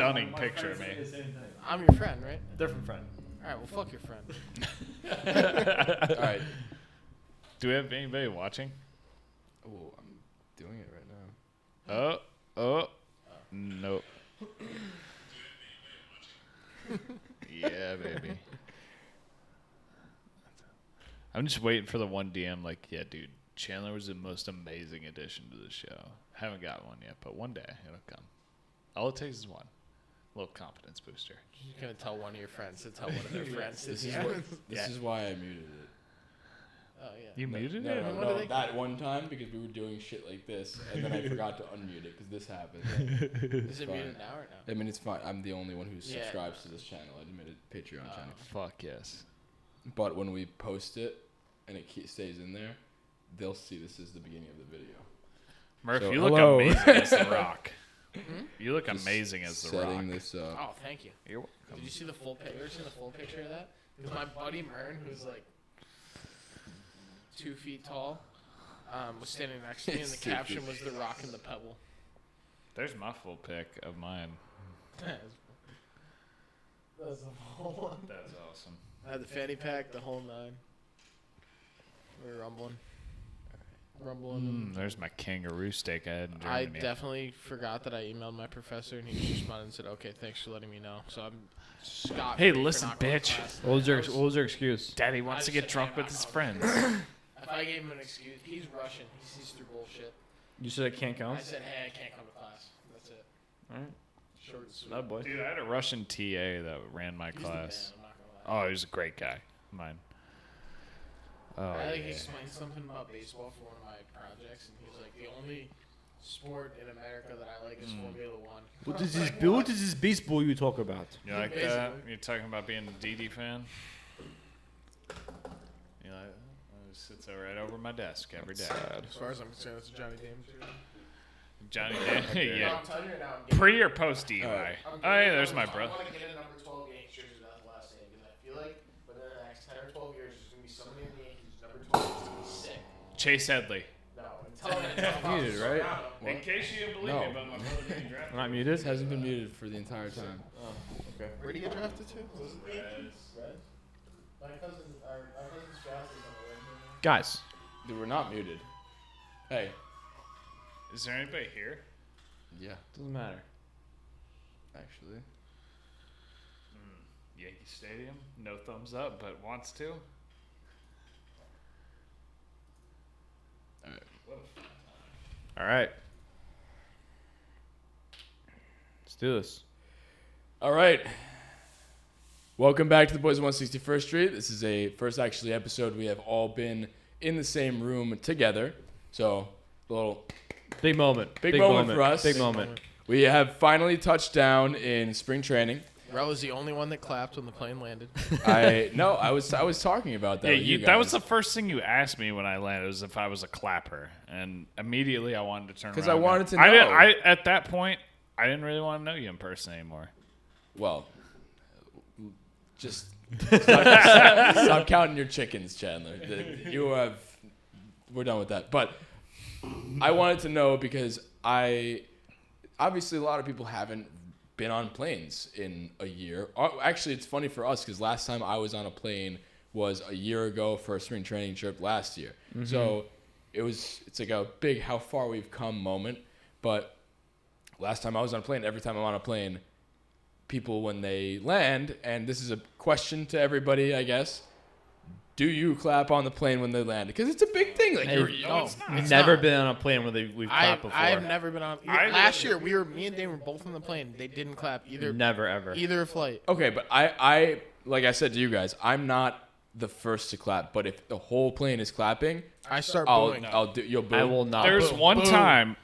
stunning picture of me. I'm your friend, right? Different friend. All right, well, fuck your friend. All right. Do we have anybody watching? Oh, I'm doing it right now. Nope. Yeah, baby. I'm just waiting for the one DM like, yeah, dude, Chandler was the most amazing addition to the show. Haven't got one yet, but one day it'll come. All it takes is one. A little confidence booster. You're going to tell one of your friends to tell one of their friends. This is why I muted it. Oh, yeah. You muted No, it? no, that one time because we were doing shit like this, and then I forgot to unmute it because this happened. Is it muted now or no? I mean, it's fine. I'm the only one who Yeah. subscribes to this channel. I admitted Patreon channel. Fuck yes. But when we post it and it stays in there, they'll see this is the beginning of the video. Murph, So, you look hello. amazing as The Rock. Hmm? You look Just amazing as The Rock. setting this up. Oh, thank you. You're welcome. Did you see the full picture? You ever seen the full picture of that? Because my buddy Mern, who's like 2 feet tall, was standing next to me, and the 2 caption feet. was "The Rock and the Pebble." There's my full pic of mine. That's the whole one. That's awesome. I had the fanny pack, the whole nine. We were rumbling. There's my kangaroo steak I had in I Germany. definitely forgot that I emailed my professor, and he just responded and said, "Okay, thanks for letting me know." So I'm scot. Hey, listen, bitch. What was your excuse? Daddy wants to I get just drunk said, with "Hey, his I'm friends. If I gave him an excuse, he's Russian. He sees through bullshit. You said it can't I count? said, "Hey, I can't come to class." That's it. Alright. Short and sweet. Oh, boy. Dude, I had a Russian TA that ran my He's the class. man, I'm not gonna lie. Oh, he was a great guy. Mine. Oh, I yeah. like explained something about baseball for one of my projects, and he was like, "The only sport in America that I like is Formula One." What is this baseball you talk about? You like Basically. that? You're talking about being a DD fan? You like that? It sits right over my desk every day. As far as I'm concerned, it's a Johnny Damon too. Johnny, No, yeah. I'm telling you right now, I'm getting, Pre or post DUI? Alright. Oh, yeah, there's my I brother. want to get a number 12 Yankees jersey. That's the last name because I feel like within the next 10 or 12 years, there's gonna be somebody in the Yankees number 12 that's gonna be sick. Chase Headley. No, until Muted, right? In case you didn't believe No. me about my brother being drafted. Not This muted? hasn't been muted for the entire time. Oh, okay. Where did he get drafted to? Was it the Reds. Yankees? Reds? My cousin's draft is on the Reds right now. Guys, Dude, we're not muted. Hey. Is there anybody here? Yeah, doesn't matter. actually. Yankee Stadium. No thumbs up, but wants to. All right. All right. Let's do this. All right. Welcome back to the Boys of 161st Street. This is a first actually episode we have all been in the same room together. So, a little Big moment. Big moment for us. Big Big moment. we have finally touched down in spring training. Rel was the only one that clapped when the plane landed. I was talking about that. Yeah, with you that was guys. the first thing you asked me when I landed, was if I was a clapper, and immediately I wanted to turn around. 'Cause I wanted to I know. didn't, at that point, I didn't really want to know you in person anymore. Well, just stop counting your chickens, Chandler. We're done with that. But I wanted to know because obviously a lot of people haven't been on planes in a year. Actually, it's funny for us because last time I was on a plane was a year ago for a spring training trip last year. Mm-hmm. So it's like a big how far we've come moment. But last time I was on a plane, every time I'm on a plane, people when they land, and this is a question to everybody, I guess. Do you clap on the plane when they land? Because it's a big thing. Like Hey, No, I've never been on a plane where we've clapped before. I've never been on. Last year, me and Dave were both on the plane. They didn't clap Never ever. either flight. Okay, but I like I said to you guys, I'm not the first to clap. But if the whole plane is clapping, I start I'll booing. you'll boo. I will not. There's boom, one boom. time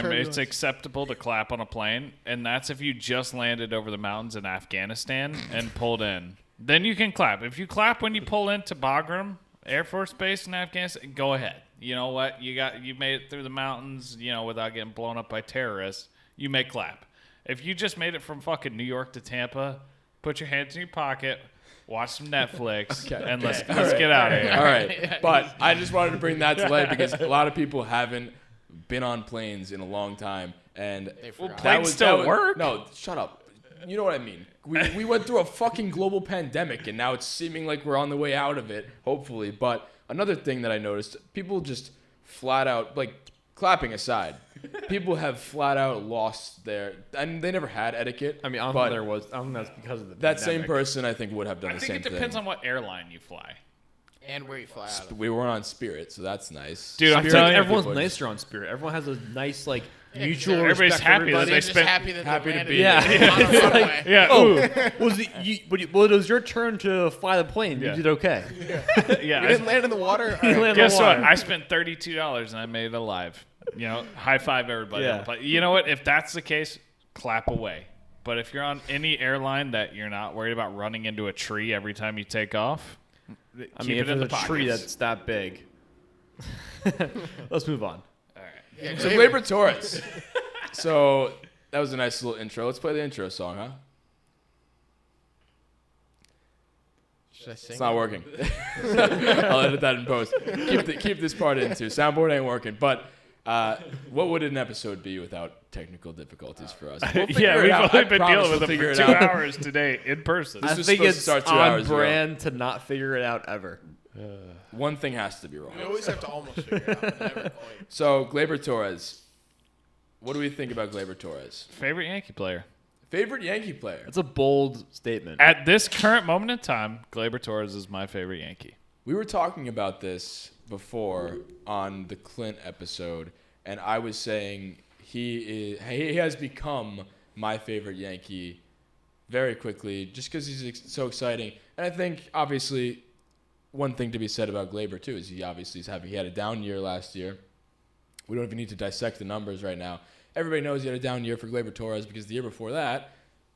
turbulence. it's acceptable to clap on a plane, and that's if you just landed over the mountains in Afghanistan and pulled in. Then you can clap. If you clap when you pull into Bagram Air Force Base in Afghanistan, go ahead. You know what? You made it through the mountains, without getting blown up by terrorists. You may clap. If you just made it from fucking New York to Tampa, put your hands in your pocket, watch some Netflix, and let's get out of here. All right, but I just wanted to bring that to light because a lot of people haven't been on planes in a long time, and forgot. planes still work? No, shut up. You know what I mean. We went through a fucking global pandemic, and now it's seeming like we're on the way out of it, hopefully. But another thing that I noticed, people just flat out, like, clapping aside, people have flat out lost their, and they never had etiquette. I mean, I don't but think there was. I don't think that's because of the that same pandemic. person, I think, would have done I the think same it depends thing. on what airline you fly. And where you fly out of. We weren't on Spirit, so that's nice. Dude, I'm I feel telling like you, everyone's people nicer on Spirit. Everyone has a nice like Yeah, mutual everybody's respect for happy that everybody. they They're just spent- happy that happy they to landed be Yeah. on a It's runway. like, Yeah. oh, well, it was your turn to fly the plane. Yeah. You did okay. Yeah. You didn't land in the water? You All right. landed Guess on what? water. I spent $32 and I made it alive. You know, high five everybody. Yeah. on the plane. You know what? If that's the case, clap away. But if you're on any airline that you're not worried about running into a tree every time you take off, I keep mean, it if in there's the a tree pockets. that's that big. Let's move on. Yeah, So Gleyber- Gleyber Torres. So that was a nice little intro. Let's play the intro song, huh? Should I sing? It's not working. I'll edit that in post. Keep this part in too. Soundboard ain't working. But what would an episode be without technical difficulties for us? We'll figure Yeah, it we've out. only I been promise dealing we'll with it figure for it 2 out. hours today in person. This I was think supposed to it's start 2 on hours ago. brand to not figure it out ever. One thing has to be wrong. We always have to almost figure it out. Never quite. So Gleyber Torres. What do we think about Gleyber Torres? Favorite Yankee player? Favorite Yankee player? That's a bold statement. At this current moment in time, Gleyber Torres is my favorite Yankee. We were talking about this before on the Clint episode, and I was saying he has become my favorite Yankee very quickly just because he's so exciting. And I think, obviously, one thing to be said about Gleyber, too, is he had a down year last year. We don't even need to dissect the numbers right now. Everybody knows he had a down year for Gleyber Torres because the year before that,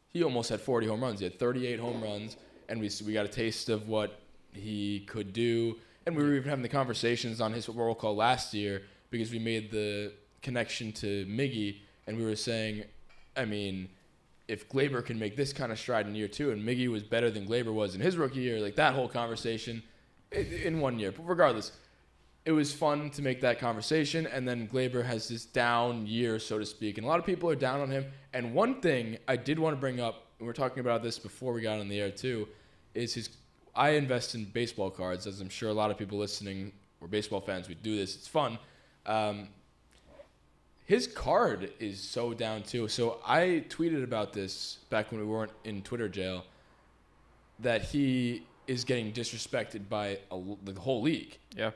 he almost had 40 home runs. He had 38 home runs, and we got a taste of what he could do. And we were even having the conversations on his roll call last year because we made the connection to Miggy, and we were saying, I mean, if Gleyber can make this kind of stride in year two, and Miggy was better than Gleyber was in his rookie year, like that whole conversation in 1 year. But regardless, it was fun to make that conversation, and then Gleyber has this down year, so to speak, and a lot of people are down on him. And one thing I did want to bring up, and we were talking about this before we got on the air too, is I invest in baseball cards, as I'm sure a lot of people listening were baseball fans. We do this. It's fun. His card is so down too. So I tweeted about this back when we weren't in Twitter jail, that he is getting disrespected by the whole league. Yeah.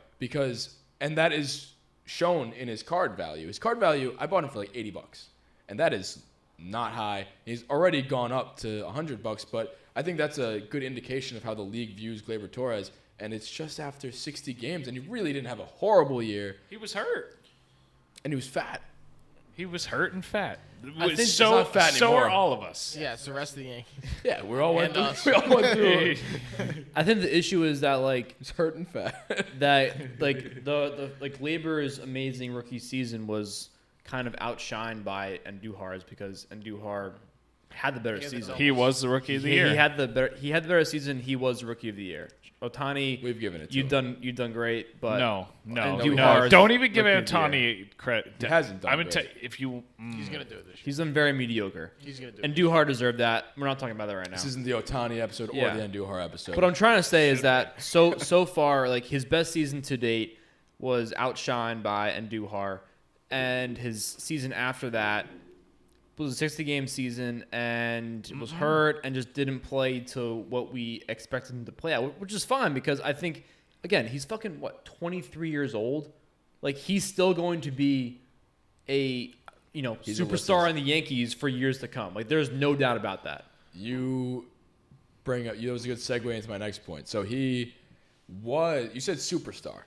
And that is shown in his card value. His card value, I bought him for like $80, and that is not high. He's already gone up to $100, but I think that's a good indication of how the league views Gleyber Torres. And it's just after 60 games, and he really didn't have a horrible year, He was hurt. and he was fat. He was hurt and fat. I think it's not fat so anymore. are all of us. Yeah, it's the rest of the Yankees. Yeah, we all went And through. We all went through. it. I think the issue is that like He's hurt and fat. that like the Gleyber's amazing rookie season was kind of outshined by Andujar's because Andujar had the better He had the season. He was the rookie of the year. He had the better season. He was the rookie of the year. Otani, We've given it to you've him. done great, but no. Andujar's Don't even give rookie of the Antoni credit. He hasn't done I'm gonna tell great. you, if you. He's going to do it this year. he's done very mediocre. He's going to do it. And Duhar deserved that. We're not talking about that right now. This isn't the Otani episode or Yeah. the Andujar episode. What I'm trying to say is that so far, like his best season to date was outshined by Andujar, and his season after that was a 60-game season and was hurt and just didn't play to what we expected him to play at, which is fine because I think, again, he's fucking 23 years old. Like he's still going to be a He's superstar Ulysses. in the Yankees for years to come. Like there's no doubt about that. You bring up. That was a good segue into my next point. So you said superstar.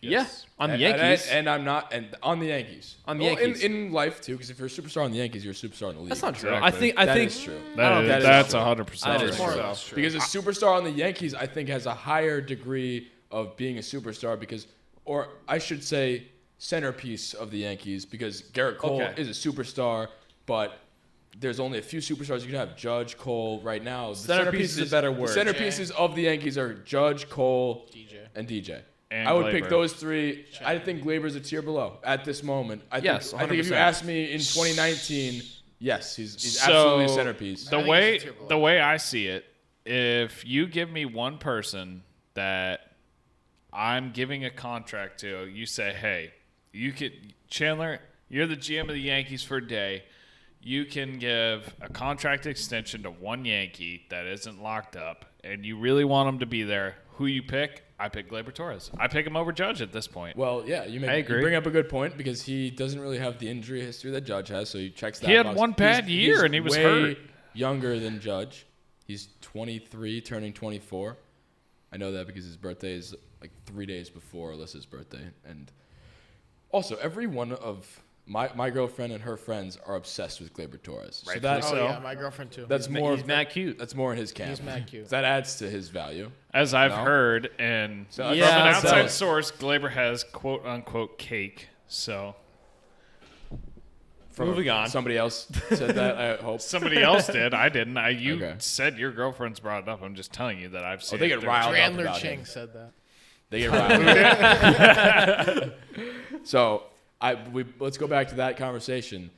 Yes. Yeah, on the And- Yankees. and I'm not, and on the Yankees. On the Well, Yankees. in life too, because if you're a superstar on the Yankees, you're a superstar in the league. That's not true. Exactly. I That think is true. That's true. 100% That is true. true. More or less true. Because a superstar on the Yankees, I think, has a higher degree of being a superstar or I should say, centerpiece of the Yankees, because Garrett Cole Okay. is a superstar, but there's only a few superstars you can have. Judge, Cole, right now. The Centerpiece is a better word. The centerpieces of the Yankees are Judge, Cole, DJ. and DJ. and I would Gleyber. pick those three. I think Gleyber's a tier below at this moment. I Yes, think if you 100%. asked me in 2019, yes, he's So, absolutely a centerpiece. The I think way it's a tier below. the way I see it, if you give me one person that I'm giving a contract to, you say, hey, you could Chandler, you're the GM of the Yankees for a day. You can give a contract extension to one Yankee that isn't locked up, and you really want him to be there. Who you pick? I pick Gleyber Torres. I pick him over Judge at this point. Well, yeah, I you agree. bring up a good point because he doesn't really have the injury history that Judge has, so he checks that He had box. one bad year, and he was way hurt. younger than Judge. He's 23, turning 24. I know that because his birthday is like 3 days before Alyssa's birthday. And also, every one of my girlfriend and her friends are obsessed with Gleyber Torres. So Rightfully that, so. Oh yeah, my girlfriend too. that's more He's mad cute. that's more in his camp. He's mad cute. That adds to his value. As I've No? heard, and So- from Yeah, an outside so- source, Gleyber has quote unquote cake. So Moving on. Somebody else said that, I hope. somebody else did. I didn't. You Okay. said your girlfriend's brought it up. I'm just telling you that I've seen. they it. get There's- riled up Chandler about Ching him. said that. They get riled. So let's go back to that conversation.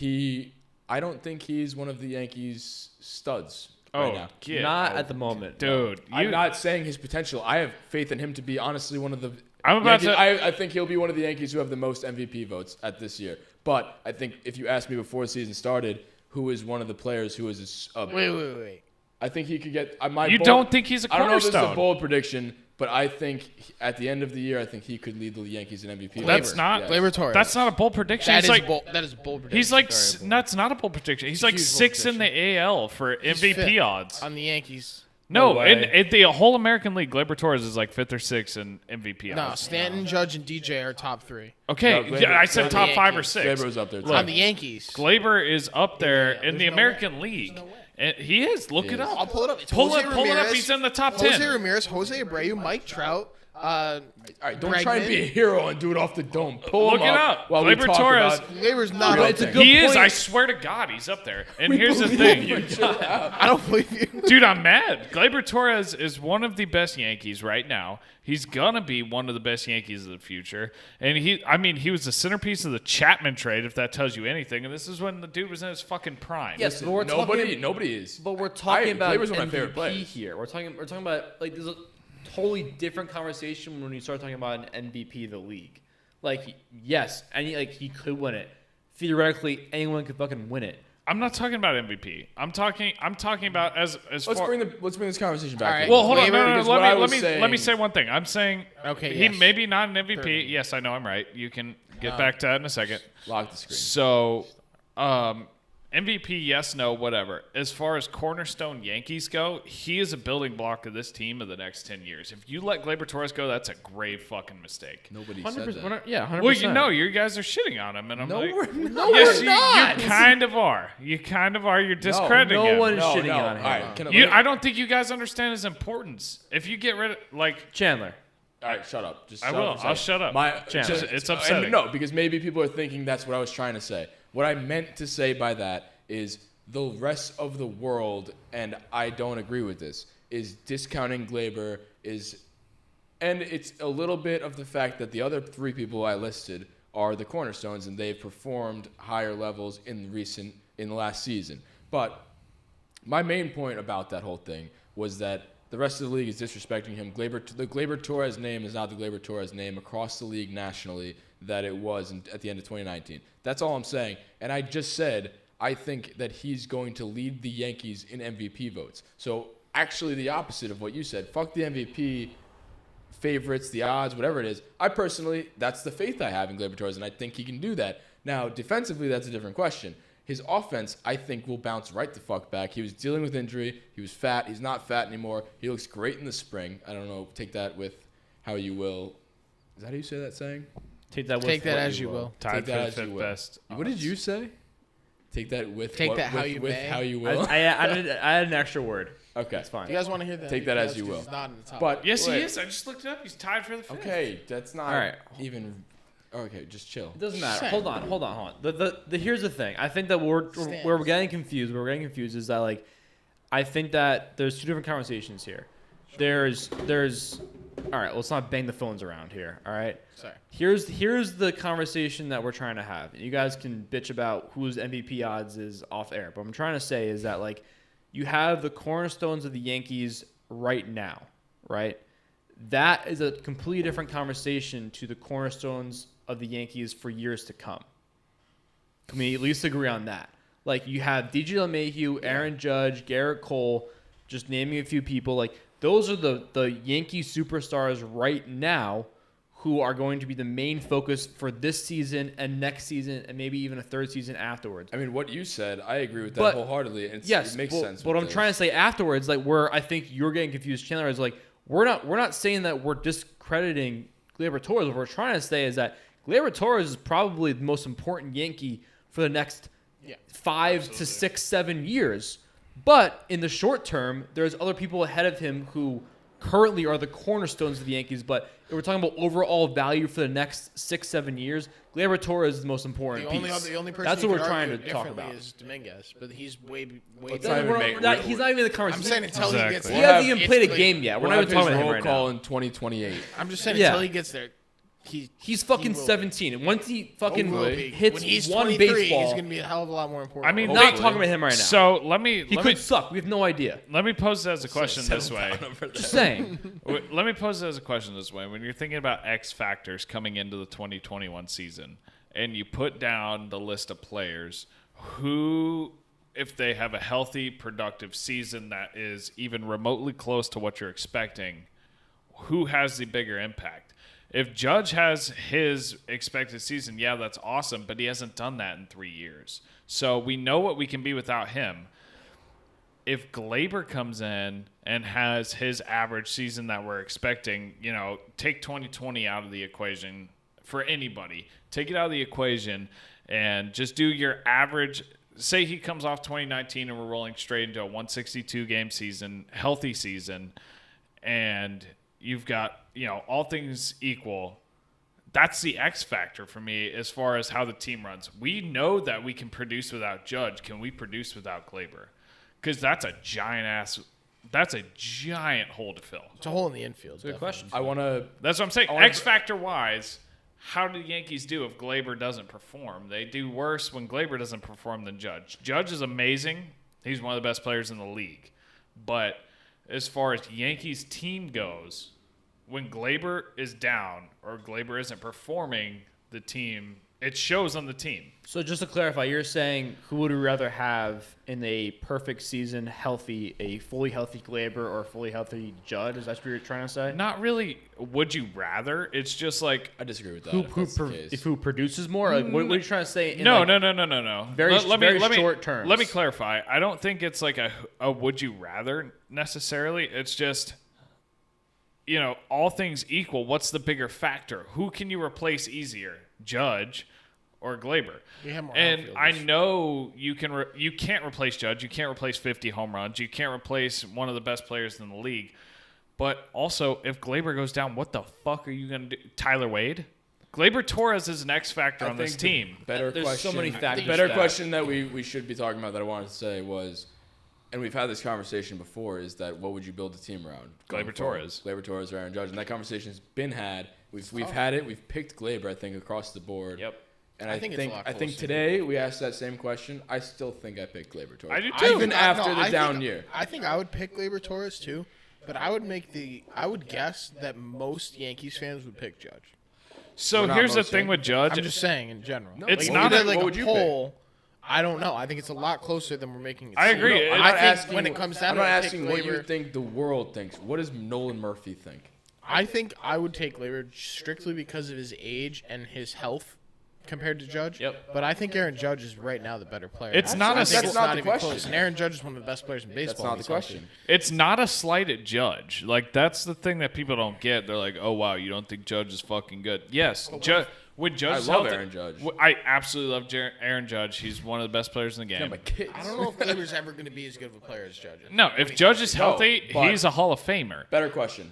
I don't think he's one of the Yankees' studs right Oh, now. get Not out. at the moment. dude. I'm not saying his potential. I have faith in him to be honestly one of the. I'm about Yankees, to- I think he'll be one of the Yankees who have the most MVP votes at this year. But I think if you asked me before the season started, who is one of the players who is Wait. I think he could get. You don't think he's a I don't know if this is a cornerstone? bold prediction, but I think at the end of the year, I think he could lead the Yankees in MVP. That's not. Yes. Gleyber Torres. That's not a bold prediction. That He's is like. bold. That is bold prediction. He's like. Very bold. That's not a bold prediction. He's like huge bold 6 in the AL for He's MVP fifth odds. on the Yankees. No, No in way. the whole American League, Gleyber Torres is like 5th or 6th in MVP No, odds. Stanton, Judge, and DJ are top three. Okay, No, Gleyber- yeah, I said Gleyber- top the 5 or Yankees. 6. Gleyber was up there. Too. Look, On the Yankees. Gleyber is up there in there's the no American way. League. There's no way. And he is. Look He it is. up. I'll pull it up. It's Pull Jose it up. Ramirez, He's in the top Jose 10. Ramirez, Jose Abreu, Mike Trout. All right, don't try and Bregman. be a hero and do it off the dome. Pull Look him it up up. while we Gleyber talk Torres. about. Gleyber's not But up it's a there. good He is. point. I swear to God, he's up there. And here's the thing. I don't believe you. Dude, I'm mad. Gleyber Torres is one of the best Yankees right now. He's gonna be one of the best Yankees of the future. And he was the centerpiece of the Chapman trade, if that tells you anything. And this is when the dude was in his fucking prime. Yes, but we're Nobody talking, is. But we're talking about Gleyber's one of my favorite MVP players. here. We're talking about like there's a totally different conversation when you start talking about an MVP of the league. Like yes, he could win it. Theoretically, anyone could fucking win it. I'm not talking about MVP. I'm talking about as Let's far. bring this conversation back. All right. to Well, hold on. Gleyber, No, because what I was let me saying- say one thing. I'm saying Okay, he yes. maybe not an MVP. Third. Yes, I know I'm right. You can get back to that in a second. Lock the screen. So, MVP, yes, no, whatever. As far as cornerstone Yankees go, he is a building block of this team of the next 10 years. If you let Gleyber Torres go, that's a grave fucking mistake. Nobody said 100%. that. Yeah, 100%. Well, you know, you guys are shitting on him, and I'm like, we're not. You kind of are. You kind of are. You're discrediting no him. one is No, shitting no. on him. All right, can I don't think you guys understand his importance. If you get rid of, like, Chandler. All right, shut up. Just I shut will. up for a I'll second. shut up. Chandler. It's upsetting. No, because maybe people are thinking that's what I was trying to say. What I meant to say by that is the rest of the world, and I don't agree with this, is discounting Gleyber and it's a little bit of the fact that the other three people I listed are the cornerstones, and they've performed higher levels in the last season. But my main point about that whole thing was that the rest of the league is disrespecting him. The Gleyber Torres name is not the Gleyber Torres name across the league nationally that it was at the end of 2019. That's all I'm saying. And I just said I think that he's going to lead the Yankees in MVP votes. So actually the opposite of what you said. Fuck the MVP favorites, the odds, whatever it is. I personally, that's the faith I have in Gleyber Torres, and I think he can do that. Now, defensively, that's a different question. His offense, I think, will bounce right the fuck back. He was dealing with injury. He was fat. He's not fat anymore. He looks great in the spring. I don't know. Take that with how you will. Is that how you say that saying? Take that as you will. Tied Take that for as the you fifth will. best. What did you say? Take that with Take what, that how with, you with may. how you will. I added an extra word. Okay. That's fine. You guys want to hear that? Take that as Yes, you 'cause will. He's not in the top. But Yes, wait. he is. I just looked it up. He's tied for the fifth. Okay, that's not All right. even. Okay, just chill. It doesn't matter. Same. Hold on. The here's the thing. I think that where we're getting confused. Where we're getting confused is that I think that there's two different conversations here. There's all right, let's not bang the phones around here. All right. Sorry. Here's the conversation that we're trying to have. You guys can bitch about whose MVP odds is off air, but what I'm trying to say is that like you have the cornerstones of the Yankees right now, right? That is a completely different conversation to the cornerstones of the Yankees for years to come. Can we at least agree on that? Like you have DJ LeMahieu, Aaron Judge, Garrett Cole, just naming a few people. Like those are the Yankee superstars right now who are going to be the main focus for this season and next season and maybe even a third season afterwards. I mean, what you said, I agree with that But- wholeheartly. And Yes, it makes sense. But what I'm trying to say afterwards, like where I think you're getting confused, Chandler, is like we're not saying that we're discrediting Gleyber Torres. What we're trying to say is that Gleyber Torres is probably the most important Yankee for the next 5 to 6, 7 years. But in the short term, there's other people ahead of him who currently are the cornerstones of the Yankees. But if we're talking about overall value for the next 6, 7 years, Gleyber Torres is the most important piece. The only person That's you what could we're trying argue to talk differently about. is Dominguez, but he's way. Let's not even make- He's not even in the I'm conversation. saying until he gets Exactly. He there. hasn't even it's played a Gleyber. game yet. We're We'll not have even talking his about him roll right call now. in 2028. I'm just saying Yeah. until he gets there, He's fucking he will be. 17. And once he fucking when hits he's one 23, baseball, he's going to be a hell of a lot more important. I mean, not Hopefully. talking about him right now. So let me he could suck. We have no idea. let me pose it as a question this way. Just saying. Let me pose it as a question this way. When you're thinking about X factors coming into the 2021 season, and you put down the list of players who, if they have a healthy, productive season that is even remotely close to what you're expecting, who has the bigger impact? If Judge has his expected season, yeah, that's awesome, but he hasn't done that in 3 years. So we know what we can be without him. If Gleyber comes in and has his average season that we're expecting, take 2020 out of the equation for anybody. Take it out of the equation and just do your average. Say he comes off 2019 and we're rolling straight into a 162 game season, healthy season, and you've got, all things equal. That's the X factor for me as far as how the team runs. We know that we can produce without Judge. Can we produce without Gleyber? Because that's a giant hole to fill. it's a hole in the infield. Good question. I want to. That's what I'm saying. wanna- X factor wise, how do the Yankees do if Gleyber doesn't perform? They do worse when Gleyber doesn't perform than Judge. Judge is amazing. He's one of the best players in the league. But as far as Yankees team goes, when Gleyber is down or Gleyber isn't performing, the team, it shows on the team. So just to clarify, you're saying who would we rather have in a perfect season, healthy, a fully healthy Gleyber or a fully healthy Judd? Is that what you're trying to say? Not really. Would you rather? It's just like I disagree with that. Who, if that's the case. who produces more? Like, what are you trying to say? In no. Very Let me short terms. Let me clarify. I don't think it's like a would you rather necessarily. It's just, all things equal, what's the bigger factor? Who can you replace easier, Judge or Gleyber? We have more And outfielders. I know you can't replace Judge. You can't replace 50 home runs. You can't replace one of the best players in the league. But also, if Gleyber goes down, what the fuck are you going to do? Tyler Wade? Gleyber Torres is an X factor on this the team. Better There's question. so many factors Better to that. question that we should be talking about that I wanted to say was, and we've had this conversation before, is that what would you build the team around? going Gleyber forward? Torres. Gleyber Torres or Aaron Judge, and that conversation's been had. We've had it. We've picked Gleyber, I think, across the board. Yep. And I I think think it's a lot I think closer. today we asked that same question. I still think I picked Gleyber Torres. I do too. Even after the down year. I think I would pick Gleyber Torres too, but I would guess that most Yankees fans would pick Judge. So We're not here's the most thing with Judge. I'm just saying in general. No, It's if not we a- did like what a would you poll. I don't know. I think it's a lot closer than we're making it. I seem. agree. I'm I not think asking when it comes down I'm to not it, I pick asking what you Gleyber. think the world thinks. What does Nolan Murphy think? I think I would take Gleyber strictly because of his age and his health compared to Judge. Yep. But I think Aaron Judge is right now the better player. It's not I a think sl- it's not not the even question. close. And Aaron Judge is one of the best players in baseball. That's not when the he's healthy. question. It's not a slight at Judge. Like, that's the thing that people don't get. They're like, oh, wow, you don't think Judge is fucking good. Yes. When Judge I is love healthy- Aaron Judge. I absolutely love Aaron Judge. He's one of the best players in the Yeah, game. my kids. I don't know if Gleyber's ever going to be as good of a player as Judge is. No, if Judge is healthy, but- he's a Hall of Famer. Better question.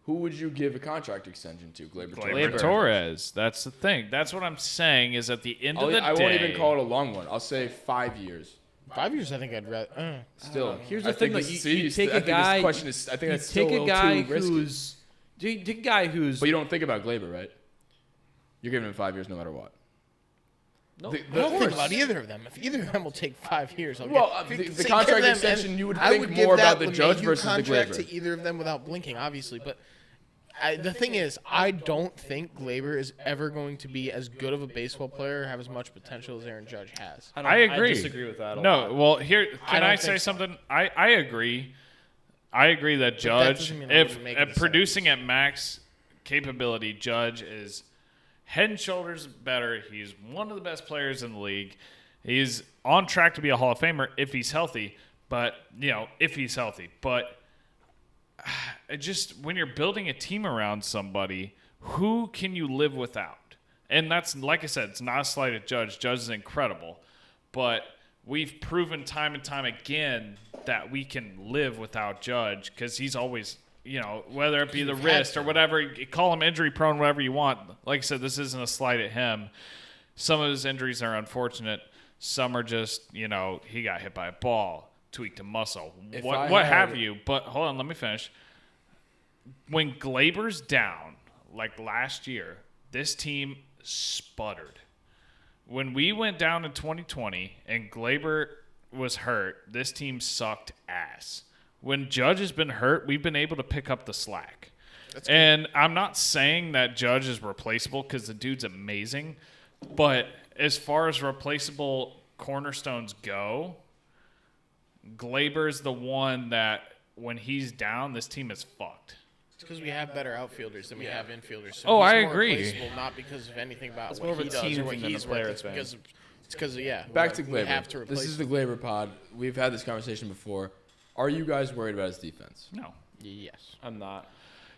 Who would you give a contract extension to? Gleyber Torres. Gleyber Torres. That's the thing. That's what I'm saying is at the end of the day. I won't even call it a long one. I'll say 5 years. 5 years, I think I'd rather. Still, Here's I the thing, think like, this- you see, take I a think this guy. question is. I think You that's still take a a little guy too risky. who's take a guy who's. But you don't think about Gleyber, right? You're giving him 5 years no matter what. No, I don't think about either of them. If either of them will take 5 years, the contract extension, you would think more about the Judge versus the contract Gleyber. to either of them without blinking, obviously. But the thing is, I don't think Gleyber is ever going to be as good of a baseball player or have as much potential as Aaron Judge has. I agree. I disagree with that. Well, here can I don't say think so. something? I agree. I agree that Judge, doesn't mean I wouldn't make if the producing at max capability, Judge is head and shoulders better. He's one of the best players in the league. He's on track to be a Hall of Famer if he's healthy. But if he's healthy. But just when you're building a team around somebody, who can you live without? And that's, like I said, it's not a slight at Judge. Judge is incredible. But we've proven time and time again that we can live without Judge because he's always, whether it be the wrist or whatever, you call him injury prone, whatever you want. Like I said, this isn't a slight at him. Some of his injuries are unfortunate. Some are just, he got hit by a ball, tweaked a muscle, what have you. But hold on, let me finish. When Gleyber's down, like last year, this team sputtered. When we went down in 2020 and Gleyber was hurt, this team sucked ass. When Judge has been hurt, we've been able to pick up the slack. And I'm not saying that Judge is replaceable because the dude's amazing. But as far as replaceable cornerstones go, Gleyber's the one that when he's down, this team is fucked. It's because we have better outfielders than we have infielders. So Oh, he's I more agree. replaceable, not because of anything about more what of a he does team or what thing than a he's player worth. thing. It's because we Gleyber. have to replace This is the Gleyber pod. We've had this conversation before. Are you guys worried about his defense? No. Yes. I'm not.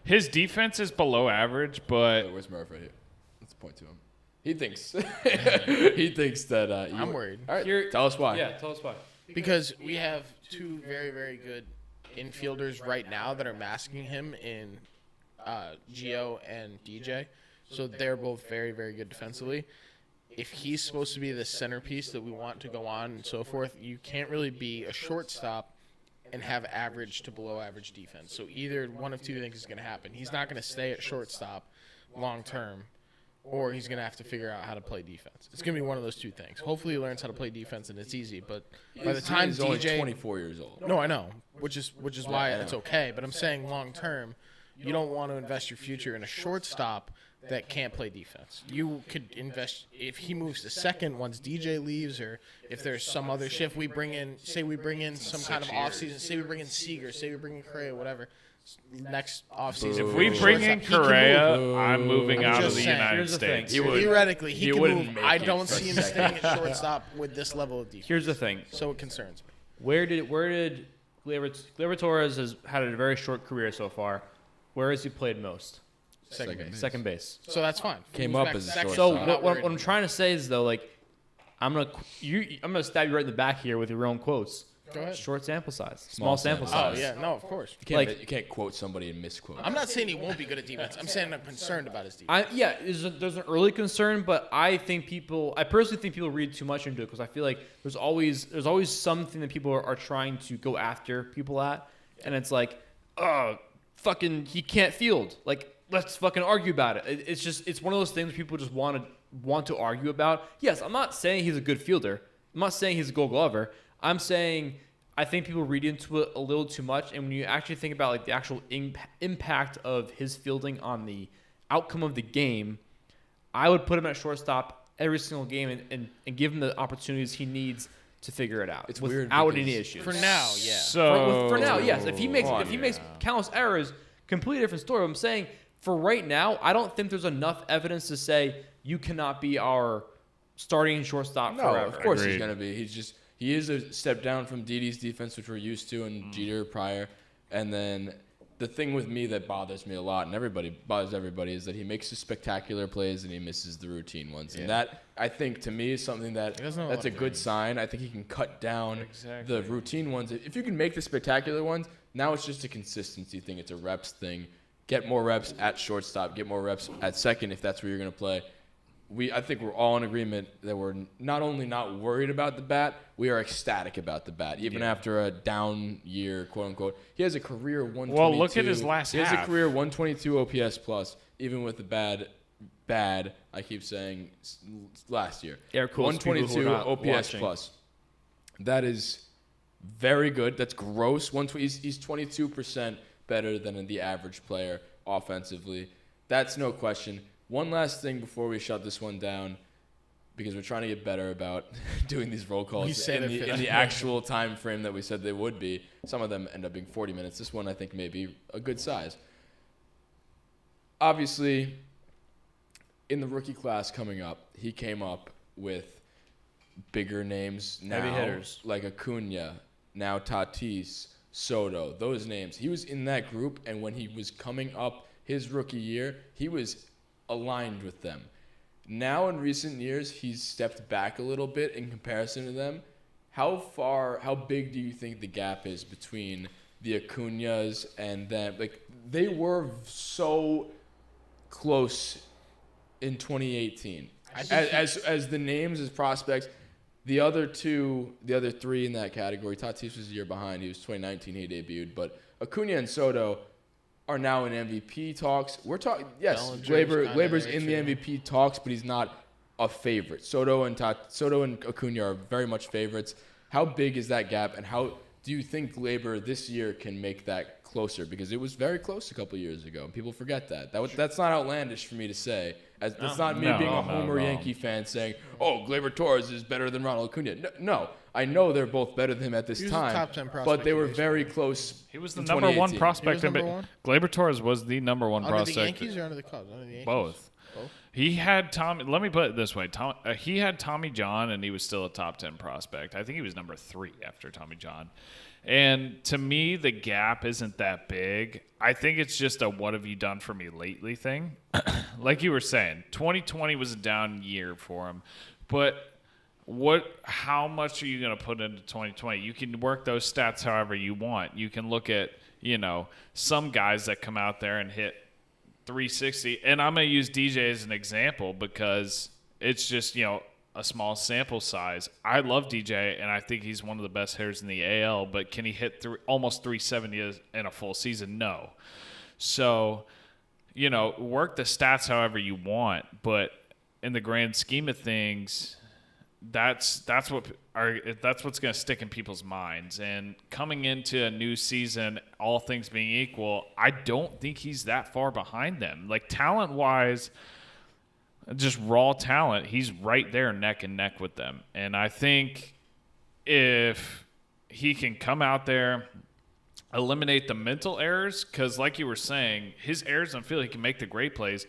His defense is below average, but Where's Murph right here? Let's point to him. He thinks that I'm worried. All right, tell us why. Yeah, tell us why. Because we have two very, very good infielders right now that are masking him in Gio and DJ. So they're both very, very good defensively. If he's supposed to be the centerpiece that we want to go on and so forth, you can't really be a shortstop and have average to below average defense. So either one of two things is going to happen. He's not going to stay at shortstop long term, or he's going to have to figure out how to play defense. It's going to be one of those two things. Hopefully he learns how to play defense and it's easy, but by the time he's only DJ 24 years old. No, I know, which is why it's okay, but I'm saying long term, you don't want to invest your future in a shortstop that can't play defense. You could invest if he moves to second once DJ leaves, or if there's some other shift we bring in. Say we bring in some kind of offseason. Say we bring in Seager. Say we bring in Correa. Whatever. Next offseason. if we bring in Correa, I'm moving out of just the saying. United Here's the thing. States. Theoretically, he can wouldn't move. make I it don't for see him a staying at shortstop with this level of defense. Here's the thing. So it concerns me. Where did Gleyber Torres has had a very short career so far? Where has he played most? Second base. Second base. So that's fine. Came Moves up back as a to second, So I'm not what worried. I'm trying to say is though, like, I'm gonna stab you right in the back here with your own quotes. Go ahead. Short sample size, Small small sample sample Oh size. yeah, no, of course. You can't quote somebody and misquote. I'm not saying he won't be good at defense. I'm saying I'm concerned about his defense. There's an early concern, but I personally think people read too much into it because I feel like there's always something that people are trying to go after people at, and it's like, oh, fucking, he can't field. Like, let's fucking argue about it. It's one of those things people just want to argue about. Yes, I'm not saying he's a good fielder. I'm not saying he's a Gold Glover. I'm saying I think people read into it a little too much, and when you actually think about like the actual impact of his fielding on the outcome of the game, I would put him at shortstop every single game and give him the opportunities he needs to figure it out. It's weird without because any issues. For now, yeah. So For now, yes. If he makes countless errors, completely different story. I'm saying for right now, I don't think there's enough evidence to say you cannot be our starting shortstop No, forever. of course Agreed. he's gonna be. He is a step down from Didi's defense, which we're used to, and Jeter prior. And then the thing with me that bothers me a lot, and bothers everybody, is that he makes the spectacular plays and he misses the routine ones. And that, I think, to me, is something that's a good sign. I think he can cut down the routine ones. If you can make the spectacular ones, now it's just a consistency thing. It's a reps thing. Get more reps at shortstop. Get more reps at second if that's where you're going to play. I think we're all in agreement that we're not only not worried about the bat, we are ecstatic about the bat, even after a down year, quote unquote. He has a career 122. Well, look at his last He has half. a career 122 OPS plus, even with the bad. I keep saying last year. Air quotes, people who 122 are not OPS watching. plus. That is very good. That's gross. He's 22% better than the average player offensively. That's no question. One last thing before we shut this one down, because we're trying to get better about doing these roll calls in the actual time frame that we said they would be. Some of them end up being 40 minutes. This one I think may be a good size. Obviously, in the rookie class coming up, he came up with bigger names now, heavy hitters like Acuna, now Tatis, Soto, those names. He was in that group, and when he was coming up his rookie year, he was aligned with them. Now in recent years, he's stepped back a little bit in comparison to them. How big do you think the gap is between the Acuñas and them? Like, they were so close in 2018. As the names, as prospects, the other three in that category, Tatis was a year behind. He was 2019, he debuted. But Acuna and Soto are now in MVP talks. We're talking, yes, Gleyber's in the MVP talks, but he's not a favorite. Soto and Acuna are very much favorites. How big is that gap, and how do you think Gleyber this year can make that closer? Because it was very close a couple years ago, and people forget that. That's not outlandish for me to say. That's not me being a Homer Yankee fan saying, "Oh, Gleyber Torres is better than Ronald Acuna." No, I know they're both better than him at this He was time, a top 10 prospect but they were in very close. He was the in number one 2018. prospect. He was number one? Gleyber Torres was the number one Under prospect. the Yankees or under the Cubs? Under the Yankees. Both. He had Tommy. Let me put it this way: he had Tommy John, and he was still a top 10 prospect. I think he was number 3 after Tommy John. And to me, the gap isn't that big. I think it's just a "what have you done for me lately" thing. Like you were saying, 2020 was a down year for him, but how much are you going to put into 2020? You can work those stats however you want. You can look at, some guys that come out there and hit 360, and I'm going to use DJ as an example because it's just, a small sample size. I love DJ, and I think he's one of the best hitters in the AL, but can he hit almost 370 in a full season? No. So, work the stats however you want, but in the grand scheme of things, that's what's going to stick in people's minds. And coming into a new season, all things being equal, I don't think he's that far behind them. Like, talent-wise, just raw talent, he's right there neck and neck with them. And I think if he can come out there, eliminate the mental errors, because like you were saying, his errors on field, he can make the great plays.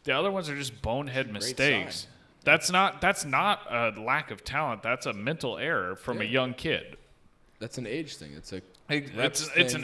The other ones are just bonehead mistakes. That's not a lack of talent. That's a mental error from a young kid. That's an age thing. It's an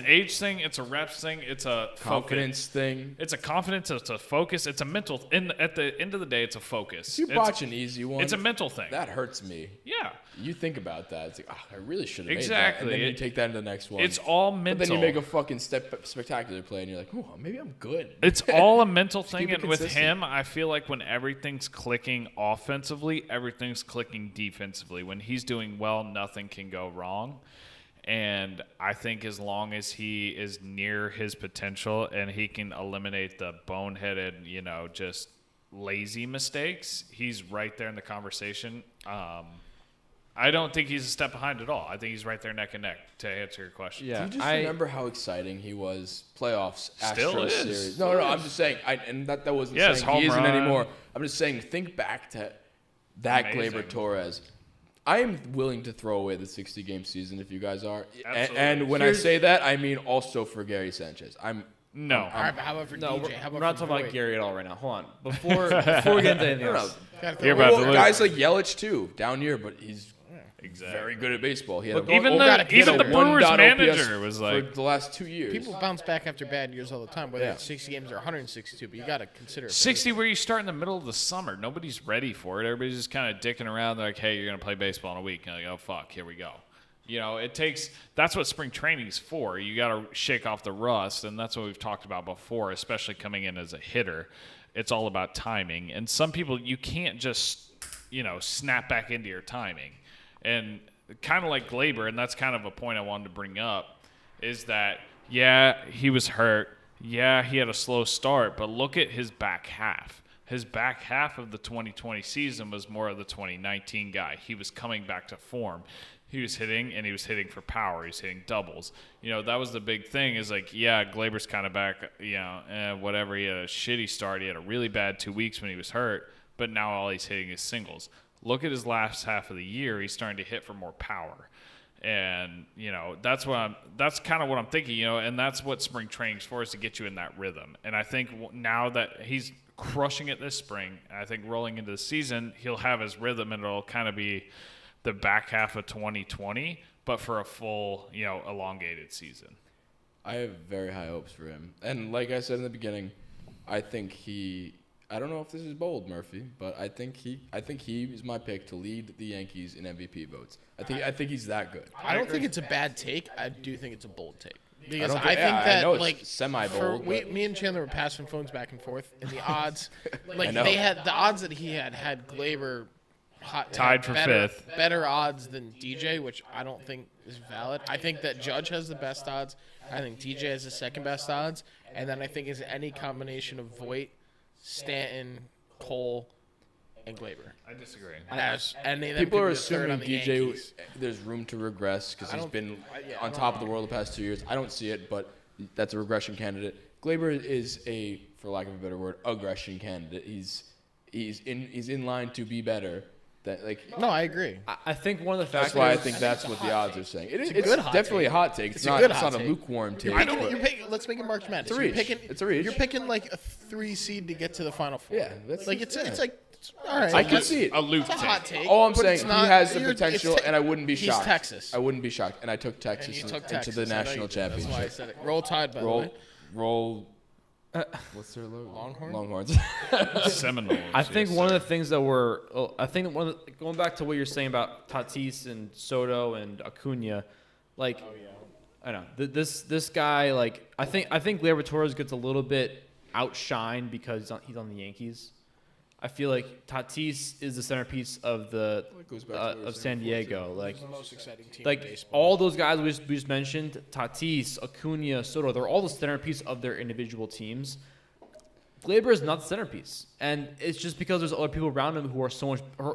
age thing. It's a reps thing. It's a confidence thing. It's a confidence. It's a focus. It's a mental. At the end of the day, it's a focus. If you botch an easy one, it's a mental thing. That hurts me. Yeah. You think about that. It's like, I really should have exactly. made that. And then you take that into the next one. It's all mental. But then you make a fucking spectacular play, and you're like, oh, maybe I'm good. It's all a mental thing. Keep it And with consistent. him, I feel like when everything's clicking offensively, everything's clicking defensively. When he's doing well, nothing can go wrong. And I think as long as he is near his potential and he can eliminate the boneheaded, just lazy mistakes, he's right there in the conversation. I don't think he's a step behind at all. I think he's right there neck and neck, to answer your question. Yeah, Do you just remember how exciting he was playoffs, Still Astros is. series? No, I'm just saying, and that wasn't Yes, saying he home isn't run. anymore. I'm just saying, think back to that Amazing. Gleyber Torres. I am willing to throw away the 60-game season if you guys are. Absolutely. And when I say that, I mean also for Gary Sanchez. No. All right, but how about for No, DJ? How about we're not for talking about Voit? Gary at all right now. Hold on. Before we get into anything else. Gotta throw You're away- about to Well, lose. guys like Yelich too, down here, but he's Exactly. very good at baseball. He had Look, a Even got a the kid Brewers OPS manager was for like, the last 2 years. People bounce back after bad years all the time, whether Yeah. it's 60 games or 162, but you got to consider it. 60 where you start in the middle of the summer. Nobody's ready for it. Everybody's just kind of dicking around. They're like, hey, you're going to play baseball in a week. And you're like, oh, fuck, here we go. That's what spring training's for. You got to shake off the rust, and that's what we've talked about before, especially coming in as a hitter. it's all about timing. And some people, you can't just, snap back into your timing. And kind of like Gleyber, and that's kind of a point I wanted to bring up, is that, yeah, he was hurt. Yeah, he had a slow start, but look at his back half. His back half of the 2020 season was more of the 2019 guy. He was coming back to form. He was hitting, and he was hitting for power. He was hitting doubles. That was the big thing is like, yeah, Gleyber's kind of back, whatever. He had a shitty start. He had a really bad 2 weeks when he was hurt, but now all he's hitting is singles. Look at his last half of the year. He's starting to hit for more power. And, that's kind of what I'm thinking, and that's what spring training's for, is to get you in that rhythm. And I think now that he's crushing it this spring, I think rolling into the season, he'll have his rhythm, and it'll kind of be the back half of 2020, but for a full, elongated season. I have very high hopes for him. And like I said in the beginning, I don't know if this is bold, Murphy, but I think he is my pick to lead the Yankees in MVP votes. I think he's that good. I don't think it's a bad take. I do think it's a bold take. Because don't I think- think yeah, I that, know it's like, semi-bold, but- me and Chandler were passing phones back and forth, and the odds, I know. they had the odds that he had Gleyber Tied for fifth. better odds than DJ, which I don't think is valid. I think that Judge has the best odds. I think DJ has the second best odds, and then I think it's any combination of Voit, Stanton, Cole, and Gleyber. I disagree. And then People are could be the third assuming on the DJ, Yankees. there's room to regress because I he's don't- been yeah, on I top don't of the world the past 2 years. I don't see it, but that's a regression candidate. Gleyber is for lack of a better word, aggression candidate. He's in line to be better. No, I agree. I think one of the factors. That's why I think that's what the odds are saying. It's good hot definitely take. a hot take. It's It's a not. good It's hot not a take. lukewarm take. Let's make it March Madness. It's a reach. It's a reach. You're picking like a 3 seed to get to the Final Four. Yeah, that's like it's like all right. I can see it. A Luke It's a hot take. All I'm but saying, it's he not- has the you're- potential, it's and I wouldn't be he's shocked. Texas. I wouldn't be shocked, and I took And Texas you took into Texas. the I know national you did. That's why I championship. said it. Roll Tide, by the way. Roll. What's their logo? Longhorns. Seminoles. I think yes, one sir. of the things that going back to what you're saying about Tatis and Soto and Acuna, like, I know this guy, like, I think Gleyber Torres gets a little bit outshined because he's on the Yankees. I feel like Tatis is the centerpiece of the goes back to what we were of saying San Diego, like. the most exciting team in Like baseball. all those guys we just mentioned, Tatis, Acuna, Soto, they're all the centerpiece of their individual teams. Gleyber is not the centerpiece, and it's just because there's other people around him who are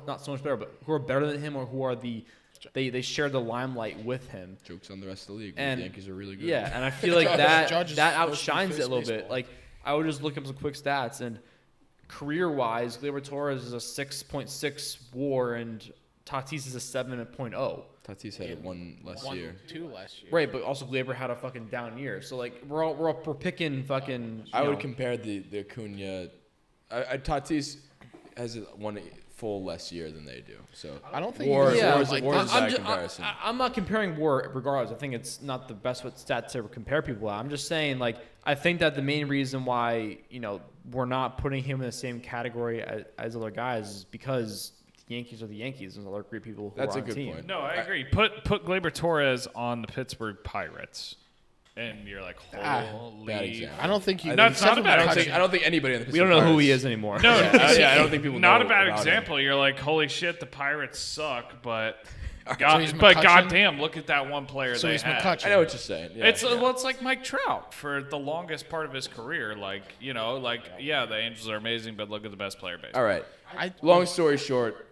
not so much better, but who are better than him, or who are they share the limelight with him. Jokes on the rest of the league. And The Yankees are really good. Yeah, and I feel like that Judge is supposed to be outshines it a little face bit. baseball. Like I would just look up some quick stats, and career-wise, Gleyber Torres is a 6.6 WAR, and Tatis is a 7.0. Tatis had one last year. 1-2 last year. Right, but also Gleyber had a fucking down year. So like we're picking fucking. I you would know, compare the Acuna. Tatis has one full less year than they do. So I don't think War, you Yeah, war is, like, war is a I'm bad ju- comparison. I'm not comparing WAR regardless. I think it's not the best stat to compare people at. I'm just saying, like, I think that the main reason why, we're not putting him in the same category as other guys is because the Yankees are the Yankees. There's other great people who That's are a on the good team. point. No, I agree. Put Gleyber Torres on the Pittsburgh Pirates, and you're like, holy. bad example. I don't think you. That's not a bad I don't think anybody in the We don't know Pittsburgh who he Pirates- is anymore. No, Yeah, I don't think people not know a bad about him. example. You're like, holy shit, the Pirates suck, but he's McCutcheon? goddamn, look at that one player So they he's had. McCutcheon. I know what you're saying. Yeah. It's like Mike Trout for the longest part of his career. Like, yeah, the Angels are amazing, but look at the best player base. All right. I, Long story short,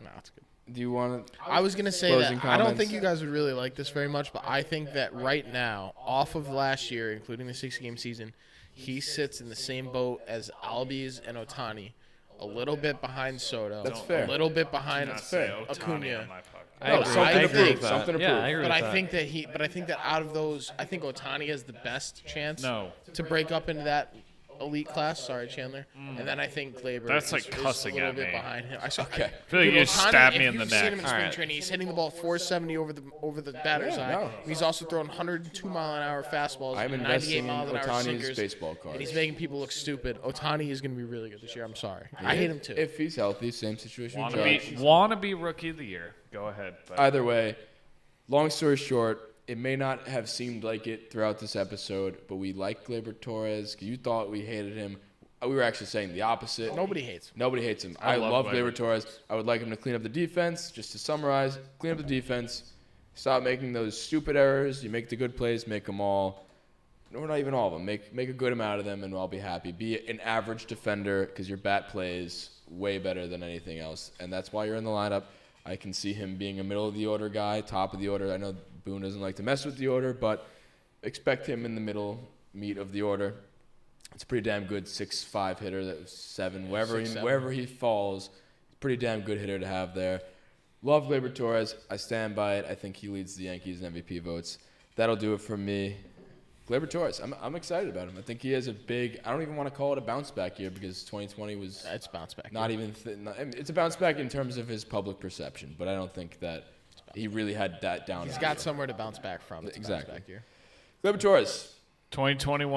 No, it's good. do you want to? I was gonna say Closing that I don't comments? think you guys would really like this very much, but I think that right now, off of last year, including the 6-game season, he sits in the same boat as Albies and Otani, a little bit behind Soto, That's fair. a little bit behind Not say Ohtani Acuna. on my podcast. I No, agree. something I to agree prove. with Something to Yeah, I prove. agree But with I that. think that out of those, I think Otani has the best chance No. to break up into that elite class. Sorry, Chandler. And then I think Gleyber That's is, like is cussing a little at bit me. behind him. I saw, Okay. I feel like you just stabbed me in the If you've seen neck. him in All spring right. training, he's hitting the ball 470 over the batter's Yeah, eye. no. And he's also throwing 102 mile an hour fastballs I'm and 98 investing in mile an hour Otani's sinkers. baseball card. And he's making people look stupid. Otani is going to be really good this year. I'm sorry. I hate him too. If he's healthy, same situation with Judge. Wanna be rookie of the year. Go ahead. But Either way, long story short, it may not have seemed like it throughout this episode, but we like Gleyber Torres. You thought we hated him. we were actually saying the opposite. Nobody hates him. Nobody hates him. I love Gleyber Torres. I would like him to clean up the defense. Just to summarize, clean up the defense. Stop making those stupid errors. You make the good plays, make them all. No, not even all of them. Make a good amount of them, and I'll be happy. Be an average defender because your bat plays way better than anything else, and that's why you're in the lineup. I can see him being a middle of the order guy, top of the order. I know Boone doesn't like to mess with the order, but expect him in the middle, meat of the order. It's a pretty damn good 6'5" hitter, that was 7, wherever he falls. Pretty damn good hitter to have there. Love Gleyber Torres. I stand by it. I think he leads the Yankees in MVP votes. That'll do it for me. Gleyber Torres, I'm excited about him. I think he has a big. I don't even want to call it a bounce back year because 2020 was. It's bounce back. Not even. It's a bounce back in terms of his public perception, but I don't think that he really had that down. He's got somewhere to bounce back from. It's a Exactly. bounce back year. Gleyber Torres. 2021